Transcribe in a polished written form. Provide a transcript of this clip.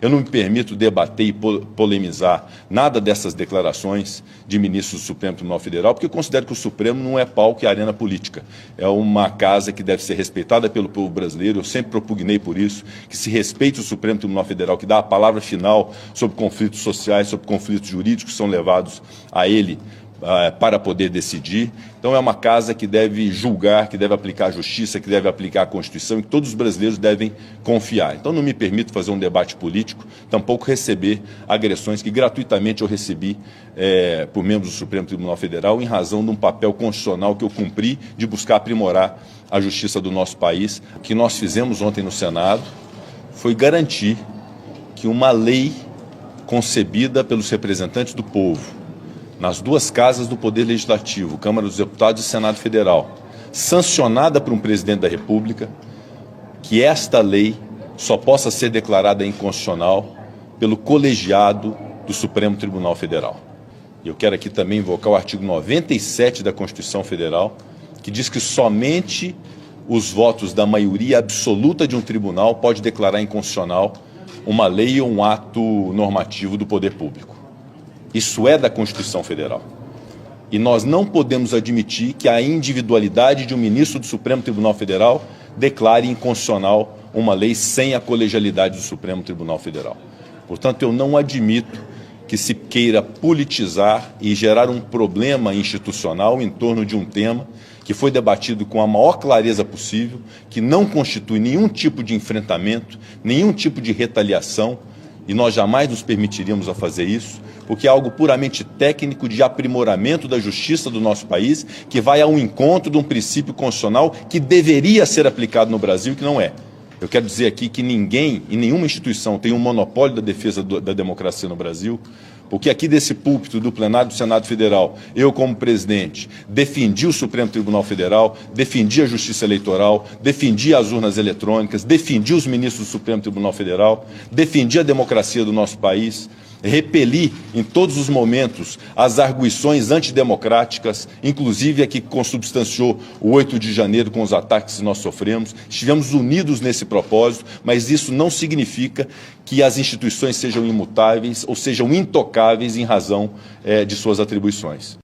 Eu não me permito debater e polemizar nada dessas declarações de ministros do Supremo Tribunal Federal, porque eu considero que o Supremo não é palco e arena política. É uma casa que deve ser respeitada pelo povo brasileiro. Eu sempre propugnei por isso, que se respeite o Supremo Tribunal Federal, que dá a palavra final sobre conflitos sociais, sobre conflitos jurídicos que são levados a ele para poder decidir. Então é uma casa que deve julgar, que deve aplicar a justiça, que deve aplicar a Constituição e que todos os brasileiros devem confiar. Então não me permito fazer um debate político, tampouco receber agressões que gratuitamente eu recebi por membros do Supremo Tribunal Federal em razão de um papel constitucional que eu cumpri de buscar aprimorar a justiça do nosso país. O que nós fizemos ontem no Senado foi garantir que uma lei concebida pelos representantes do povo, nas duas casas do Poder Legislativo, Câmara dos Deputados e Senado Federal, sancionada por um presidente da República, que esta lei só possa ser declarada inconstitucional pelo colegiado do Supremo Tribunal Federal. E eu quero aqui também invocar o artigo 97 da Constituição Federal, que diz que somente os votos da maioria absoluta de um tribunal pode declarar inconstitucional uma lei ou um ato normativo do poder público. Isso é da Constituição Federal. E nós não podemos admitir que a individualidade de um ministro do Supremo Tribunal Federal declare inconstitucional uma lei sem a colegialidade do Supremo Tribunal Federal. Portanto, eu não admito que se queira politizar e gerar um problema institucional em torno de um tema que foi debatido com a maior clareza possível, que não constitui nenhum tipo de enfrentamento, nenhum tipo de retaliação, e nós jamais nos permitiríamos a fazer isso, porque é algo puramente técnico de aprimoramento da justiça do nosso país, que vai ao encontro de um princípio constitucional que deveria ser aplicado no Brasil e que não é. Eu quero dizer aqui que ninguém e nenhuma instituição tem um monopólio da defesa da democracia no Brasil, porque aqui desse púlpito do plenário do Senado Federal, eu como presidente, defendi o Supremo Tribunal Federal, defendi a Justiça Eleitoral, defendi as urnas eletrônicas, defendi os ministros do Supremo Tribunal Federal, defendi a democracia do nosso país, repeli em todos os momentos as arguições antidemocráticas, inclusive a que consubstanciou o 8 de janeiro com os ataques que nós sofremos. Estivemos unidos nesse propósito, mas isso não significa que as instituições sejam imutáveis ou sejam intocáveis em razão de suas atribuições.